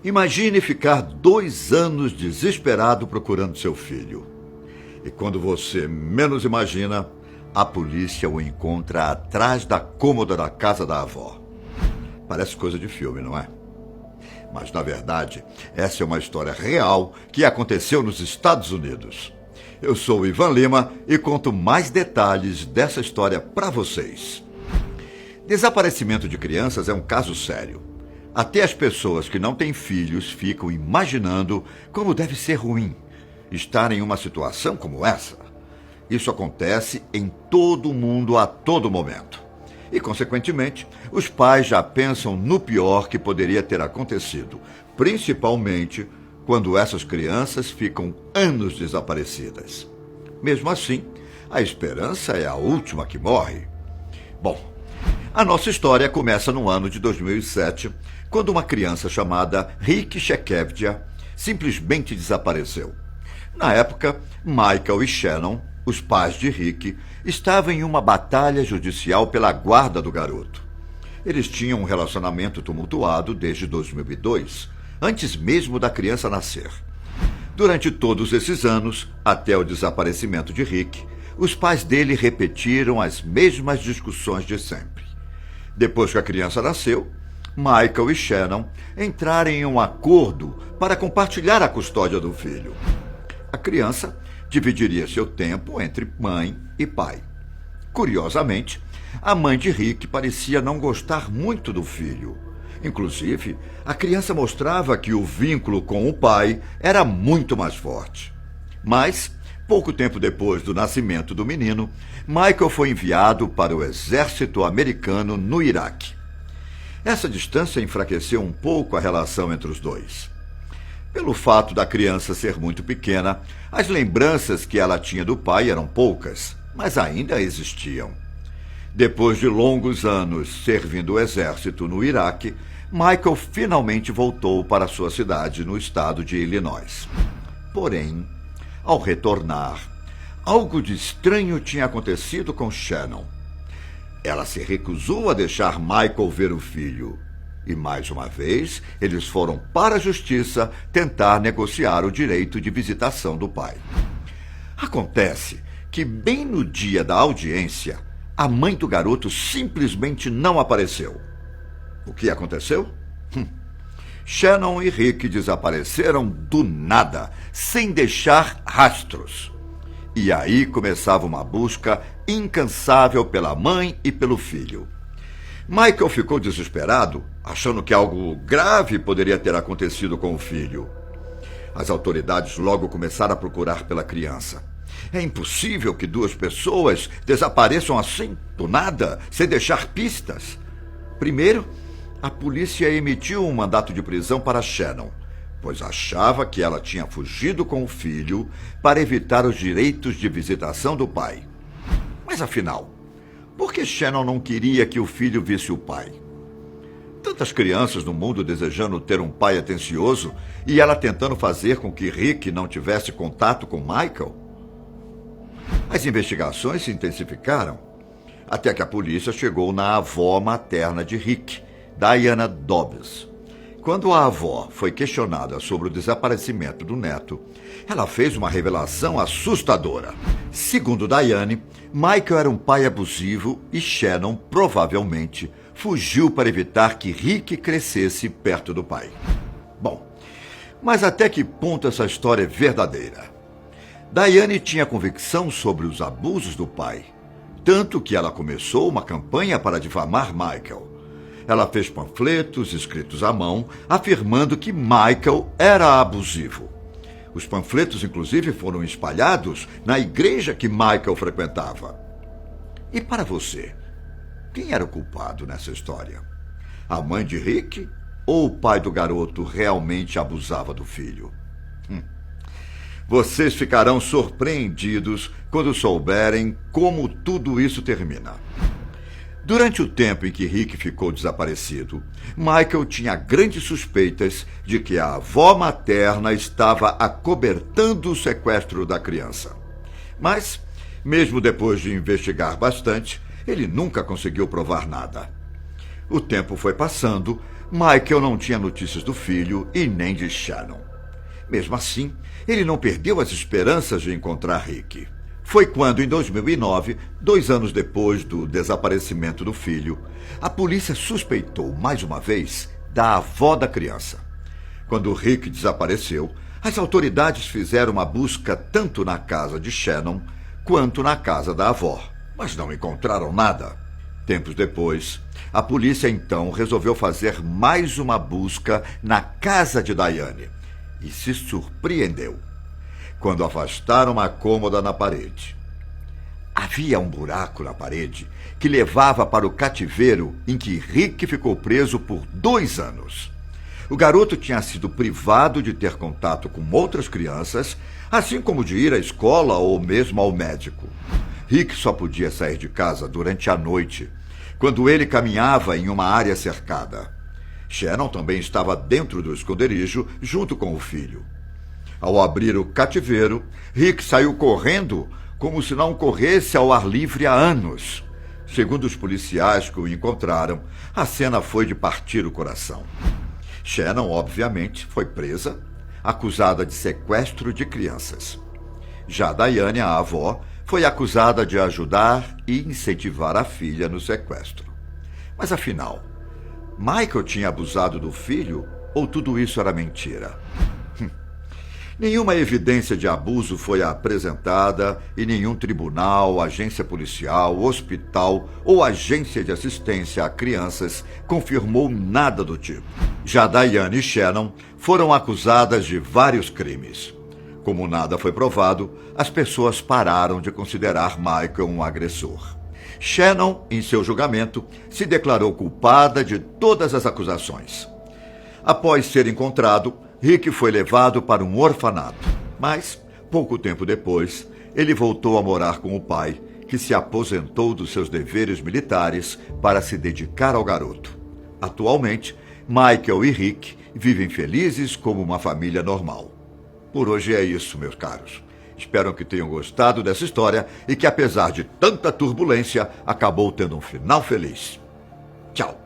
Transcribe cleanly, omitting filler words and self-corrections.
Imagine ficar 2 anos desesperado procurando seu filho. E quando você menos imagina, a polícia o encontra atrás da cômoda da casa da avó. Parece coisa de filme, não é? Mas, na verdade, essa é uma história real que aconteceu nos Estados Unidos. Eu sou o Ivan Lima e conto mais detalhes dessa história para vocês. Desaparecimento de crianças é um caso sério. Até as pessoas que não têm filhos ficam imaginando como deve ser ruim estar em uma situação como essa. Isso acontece em todo o mundo a todo momento. E, consequentemente, os pais já pensam no pior que poderia ter acontecido, principalmente quando essas crianças ficam anos desaparecidas. Mesmo assim, a esperança é a última que morre. Bom, a nossa história começa no ano de 2007, quando uma criança chamada Rick Shekevdia simplesmente desapareceu. Na época, Michael e Shannon, os pais de Rick, estavam em uma batalha judicial pela guarda do garoto. Eles tinham um relacionamento tumultuado desde 2002, antes mesmo da criança nascer. Durante todos esses anos, até o desaparecimento de Rick, os pais dele repetiram as mesmas discussões de sempre. Depois que a criança nasceu, Michael e Shannon entraram em um acordo para compartilhar a custódia do filho. A criança dividiria seu tempo entre mãe e pai. Curiosamente, a mãe de Rick parecia não gostar muito do filho. Inclusive, a criança mostrava que o vínculo com o pai era muito mais forte. Mas, pouco tempo depois do nascimento do menino, Michael foi enviado para o exército americano no Iraque. Essa distância enfraqueceu um pouco a relação entre os dois. Pelo fato da criança ser muito pequena, as lembranças que ela tinha do pai eram poucas, mas ainda existiam. Depois de longos anos servindo o exército no Iraque, Michael finalmente voltou para sua cidade no estado de Illinois. Porém, ao retornar, algo de estranho tinha acontecido com Shannon. Ela se recusou a deixar Michael ver o filho. E, mais uma vez, eles foram para a justiça tentar negociar o direito de visitação do pai. Acontece que, bem no dia da audiência, a mãe do garoto simplesmente não apareceu. O que aconteceu? Shannon e Rick desapareceram do nada, sem deixar rastros. E aí começava uma busca incansável pela mãe e pelo filho. Michael ficou desesperado, achando que algo grave poderia ter acontecido com o filho. As autoridades logo começaram a procurar pela criança. É impossível que 2 pessoas desapareçam assim, do nada, sem deixar pistas. Primeiro, a polícia emitiu um mandato de prisão para Shannon, pois achava que ela tinha fugido com o filho para evitar os direitos de visitação do pai. Mas afinal, por que Shannon não queria que o filho visse o pai? Tantas crianças no mundo desejando ter um pai atencioso e ela tentando fazer com que Rick não tivesse contato com Michael? As investigações se intensificaram, até que a polícia chegou na avó materna de Rick, Diana Dobbs. Quando a avó foi questionada sobre o desaparecimento do neto, ela fez uma revelação assustadora. Segundo Diane, Michael era um pai abusivo e Shannon, provavelmente, fugiu para evitar que Rick crescesse perto do pai. Bom, mas até que ponto essa história é verdadeira? Diane tinha convicção sobre os abusos do pai, tanto que ela começou uma campanha para difamar Michael. Ela fez panfletos escritos à mão, afirmando que Michael era abusivo. Os panfletos, inclusive, foram espalhados na igreja que Michael frequentava. E para você, quem era o culpado nessa história? A mãe de Rick ou o pai do garoto realmente abusava do filho? Vocês ficarão surpreendidos quando souberem como tudo isso termina. Durante o tempo em que Rick ficou desaparecido, Michael tinha grandes suspeitas de que a avó materna estava acobertando o sequestro da criança. Mas, mesmo depois de investigar bastante, ele nunca conseguiu provar nada. O tempo foi passando, Michael não tinha notícias do filho e nem de Shannon. Mesmo assim, ele não perdeu as esperanças de encontrar Rick. Foi quando, em 2009, 2 anos depois do desaparecimento do filho, a polícia suspeitou, mais uma vez, da avó da criança. Quando Rick desapareceu, as autoridades fizeram uma busca tanto na casa de Shannon quanto na casa da avó, mas não encontraram nada. Tempos depois, a polícia então resolveu fazer mais uma busca na casa de Diane e se surpreendeu quando afastaram uma cômoda na parede. Havia um buraco na parede que levava para o cativeiro em que Rick ficou preso por 2 anos. O garoto tinha sido privado de ter contato com outras crianças, assim como de ir à escola ou mesmo ao médico. Rick só podia sair de casa durante a noite, quando ele caminhava em uma área cercada. Shannon também estava dentro do esconderijo, junto com o filho. Ao abrir o cativeiro, Rick saiu correndo como se não corresse ao ar livre há anos. Segundo os policiais que o encontraram, a cena foi de partir o coração. Shannon, obviamente, foi presa, acusada de sequestro de crianças. Já Diane, a avó, foi acusada de ajudar e incentivar a filha no sequestro. Mas afinal, Michael tinha abusado do filho ou tudo isso era mentira? Nenhuma evidência de abuso foi apresentada e nenhum tribunal, agência policial, hospital ou agência de assistência a crianças confirmou nada do tipo. Já Diane e Shannon foram acusadas de vários crimes. Como nada foi provado, as pessoas pararam de considerar Michael um agressor. Shannon, em seu julgamento, se declarou culpada de todas as acusações. Após ser encontrado, Rick foi levado para um orfanato, mas, pouco tempo depois, ele voltou a morar com o pai, que se aposentou dos seus deveres militares para se dedicar ao garoto. Atualmente, Michael e Rick vivem felizes como uma família normal. Por hoje é isso, meus caros. Espero que tenham gostado dessa história e que, apesar de tanta turbulência, acabou tendo um final feliz. Tchau!